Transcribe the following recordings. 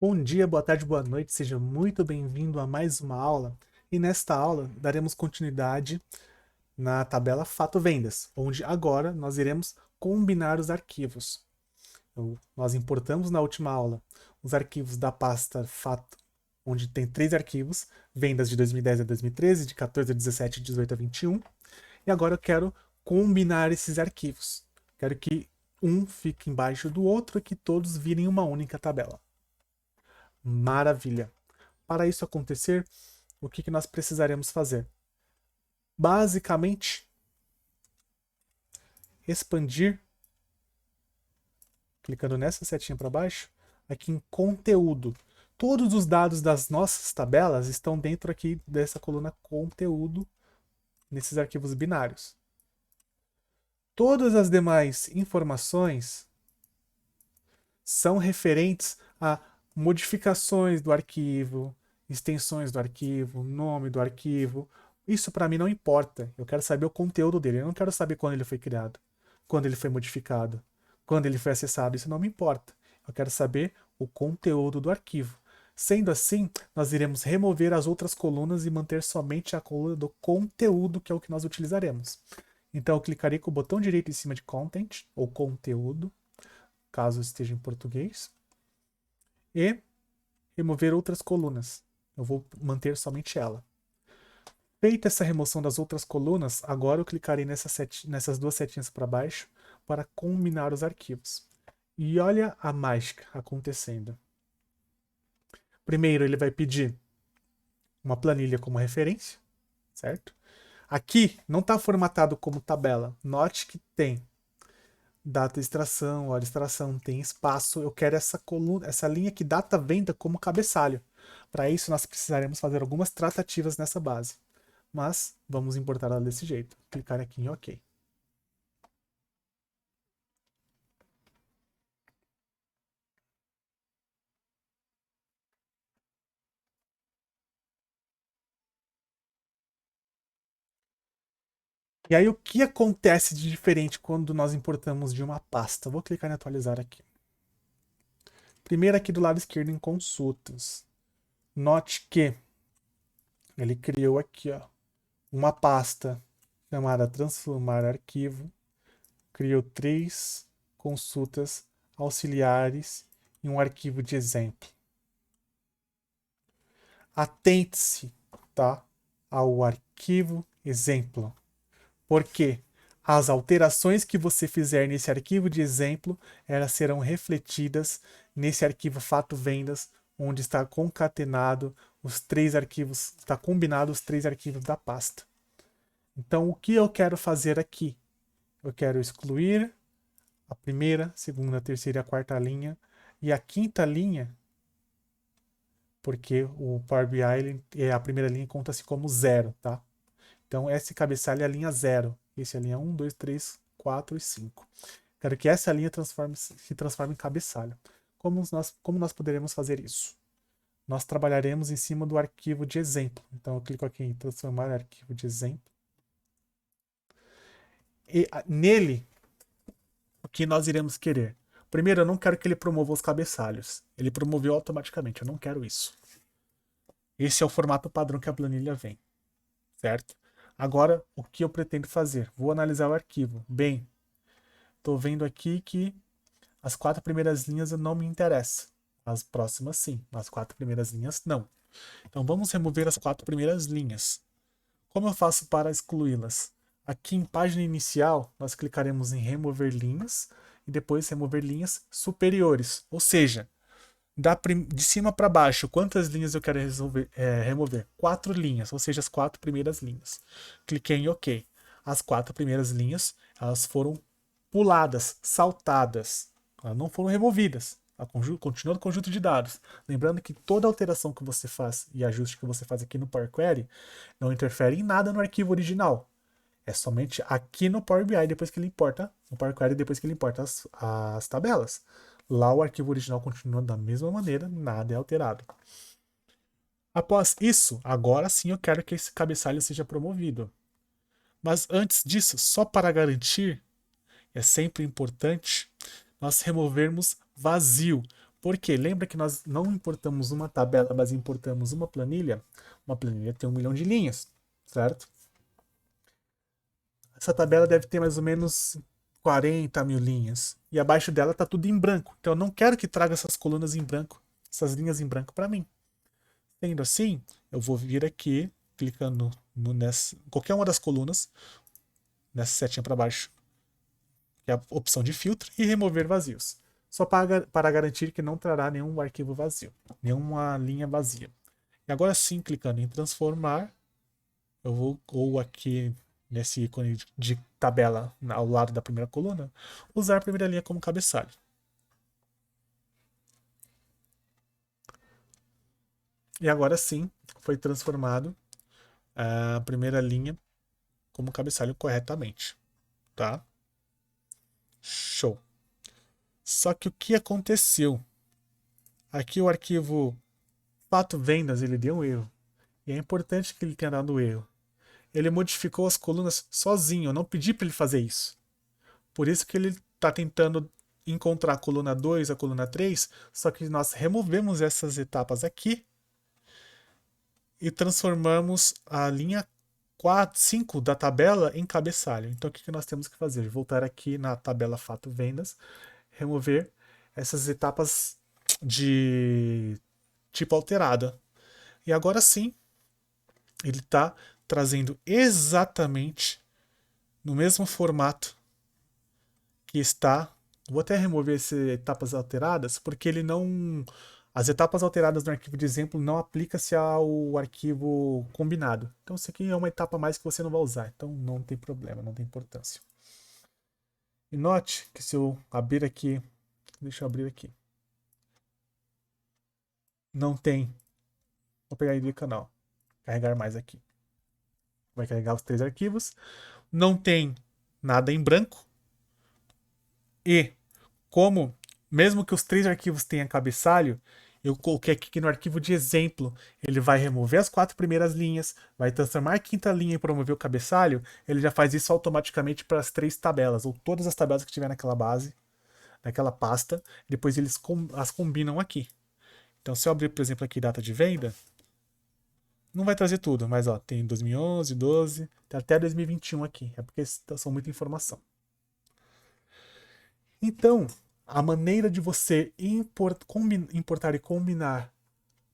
Bom dia, boa tarde, boa noite, seja muito bem-vindo a mais uma aula. E nesta aula daremos continuidade na tabela Fato Vendas, onde agora nós iremos combinar os arquivos. Nós importamos na última aula os arquivos da pasta Fato, onde tem 3 arquivos, vendas de 2010 a 2013, de 14 a 17, de 18 a 21. E agora eu quero combinar esses arquivos. Quero que um fique embaixo do outro e que todos virem uma única tabela. Maravilha! Para isso acontecer, o que nós precisaremos fazer? Basicamente, expandir, clicando nessa setinha para baixo, aqui em conteúdo. Todos os dados das nossas tabelas estão dentro aqui dessa coluna conteúdo, nesses arquivos binários. Todas as demais informações são referentes a modificações do arquivo, extensões do arquivo, nome do arquivo. Isso para mim não importa. Eu quero saber o conteúdo dele. Eu não quero saber quando ele foi criado, quando ele foi modificado, quando ele foi acessado. Isso não me importa. Eu quero saber o conteúdo do arquivo. Sendo assim, nós iremos remover as outras colunas e manter somente a coluna do conteúdo, que é o que nós utilizaremos. Então, eu clicarei com o botão direito em cima de Content, ou Conteúdo, caso esteja em português, e remover outras colunas. Eu vou manter somente ela. Feita essa remoção das outras colunas, agora eu clicarei nessas duas setinhas para baixo para combinar os arquivos. E olha a mágica acontecendo. Primeiro ele vai pedir uma planilha como referência, certo? Aqui não está formatado como tabela. Note que tem data de extração, hora de extração, tem espaço. Eu quero essa coluna, essa linha que data venda como cabeçalho. Para isso, nós precisaremos fazer algumas tratativas nessa base. Mas vamos importar ela desse jeito. Clicar aqui em OK. E aí, o que acontece de diferente quando nós importamos de uma pasta? Vou clicar em atualizar aqui. Primeiro aqui do lado esquerdo em consultas. Note que ele criou aqui, ó, uma pasta chamada transformar arquivo. Criou 3 consultas auxiliares em um arquivo de exemplo. Atente-se, tá, ao arquivo exemplo, porque as alterações que você fizer nesse arquivo de exemplo, elas serão refletidas nesse arquivo fato vendas, onde está concatenado os 3 arquivos, está combinado os 3 arquivos da pasta. Então, o que eu quero fazer aqui? Eu quero excluir a primeira, segunda, terceira e a quarta linha, e a quinta linha, porque o Power BI, a primeira linha conta-se como 0, tá? Então, esse cabeçalho é a linha 0. Esse é a linha 1, 2, 3, 4 e 5. Quero que essa linha se transforme em cabeçalho. Como nós poderemos fazer isso? Nós trabalharemos em cima do arquivo de exemplo. Então, eu clico aqui em transformar arquivo de exemplo. E nele, o que nós iremos querer? Primeiro, eu não quero que ele promova os cabeçalhos. Ele promoveu automaticamente. Eu não quero isso. Esse é o formato padrão que a planilha vem, certo? Agora, o que eu pretendo fazer? Vou analisar o arquivo. Bem, estou vendo aqui que as 4 primeiras linhas não me interessam. As próximas sim, as 4 primeiras linhas não. Então vamos remover as 4 primeiras linhas. Como eu faço para excluí-las? Aqui em página inicial, nós clicaremos em remover linhas e depois remover linhas superiores. Ou seja, de cima para baixo, quantas linhas eu quero remover? 4 linhas, ou seja, as 4 primeiras linhas. Cliquei em OK. As 4 primeiras linhas, elas foram puladas, saltadas. Elas não foram removidas. Continua no conjunto de dados. Lembrando que toda alteração que você faz e ajuste que você faz aqui no Power Query não interfere em nada no arquivo original. É somente aqui no Power BI depois que ele importa, no Power Query depois que ele importa as tabelas. Lá o arquivo original continua da mesma maneira, nada é alterado. Após isso, agora sim eu quero que esse cabeçalho seja promovido. Mas antes disso, só para garantir, é sempre importante nós removermos vazio, Por quê? Lembra que nós não importamos uma tabela, mas importamos uma planilha? Uma planilha tem 1 milhão de linhas, certo? Essa tabela deve ter mais ou menos 40 mil linhas. E abaixo dela está tudo em branco. Então eu não quero que traga essas colunas em branco, essas linhas em branco para mim. Sendo assim, eu vou vir aqui, clicando nessa, qualquer uma das colunas, nessa setinha para baixo, que é a opção de filtro, e remover vazios. Só para garantir que não trará nenhum arquivo vazio, nenhuma linha vazia. E agora sim, clicando em transformar, eu vou, ou aqui nesse ícone de tabela ao lado da primeira coluna, usar a primeira linha como cabeçalho. E agora sim, foi transformado a primeira linha como cabeçalho corretamente, tá? Show. Só que o que aconteceu? Aqui o arquivo fato vendas, ele deu um erro. E é importante que ele tenha dado erro. Ele modificou as colunas sozinho, eu não pedi para ele fazer isso. Por isso que ele está tentando encontrar a coluna 2, a coluna 3, só que nós removemos essas etapas aqui e transformamos a linha 4, 5 da tabela em cabeçalho. Então o que nós temos que fazer? Voltar aqui na tabela fato vendas, remover essas etapas de tipo alterada. E agora sim, ele está trazendo exatamente no mesmo formato que está. Vou até remover essas etapas alteradas, porque ele não. As etapas alteradas no arquivo de exemplo não aplica-se ao arquivo combinado. Então isso aqui é uma etapa a mais que você não vai usar. Então não tem problema, não tem importância. E note que se eu abrir aqui, deixa eu abrir aqui, não tem. Vou pegar aí do canal, carregar mais aqui. Vai carregar os 3 arquivos. Não tem nada em branco. E como, mesmo que os 3 arquivos tenham cabeçalho, eu coloquei aqui que no arquivo de exemplo ele vai remover as 4 primeiras linhas, vai transformar a 5ª linha e promover o cabeçalho, ele já faz isso automaticamente para as 3 tabelas, ou todas as tabelas que tiver naquela base, naquela pasta, depois eles as combinam aqui. Então se eu abrir, por exemplo, aqui data de venda, não vai trazer tudo, mas ó, tem 2011, 12, tem até 2021 aqui, é porque são muita informação. Então, a maneira de você importar e combinar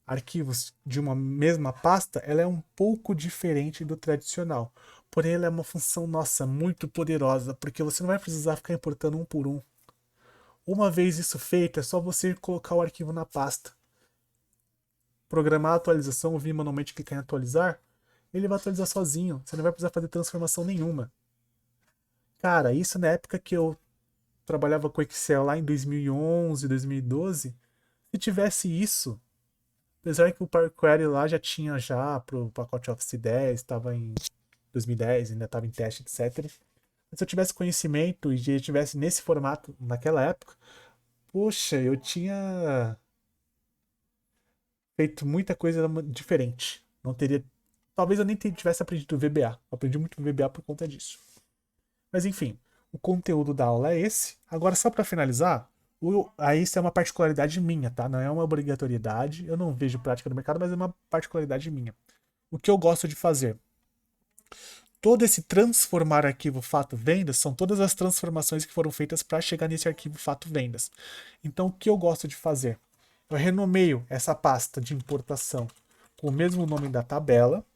arquivos de uma mesma pasta, ela é um pouco diferente do tradicional. Porém, ela é uma função, nossa, muito poderosa, porque você não vai precisar ficar importando um por um. Uma vez isso feito, é só você colocar o arquivo na pasta. Programar a atualização, vir manualmente clicar em atualizar, ele vai atualizar sozinho. Você não vai precisar fazer transformação nenhuma. Cara, isso na época que eu trabalhava com Excel lá em 2011, 2012, se tivesse isso, apesar que o Power Query lá já tinha já pro pacote Office 10, estava em 2010, ainda estava em teste, etc. Mas se eu tivesse conhecimento e já tivesse nesse formato naquela época, poxa, eu tinha feito muita coisa diferente. Não teria, talvez eu nem tivesse aprendido VBA. Eu aprendi muito VBA por conta disso. Mas enfim, o conteúdo da aula é esse. Agora, só para finalizar, aí isso é uma particularidade minha, tá? Não é uma obrigatoriedade. Eu não vejo prática no mercado, mas é uma particularidade minha. O que eu gosto de fazer? Todo esse transformar arquivo fato vendas são todas as transformações que foram feitas para chegar nesse arquivo fato vendas. Então, o que eu gosto de fazer? Eu renomeio essa pasta de importação com o mesmo nome da tabela.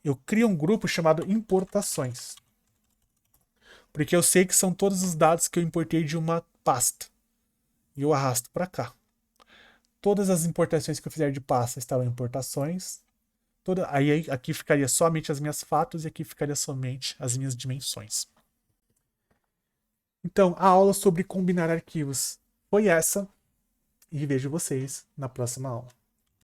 Eu crio um grupo chamado importações. Porque eu sei que são todos os dados que eu importei de uma pasta. E eu arrasto para cá. Todas as importações que eu fizer de pasta estarão em importações. Aí aqui ficaria somente as minhas fatos e aqui ficaria somente as minhas dimensões. Então, a aula sobre combinar arquivos foi essa. E vejo vocês na próxima aula.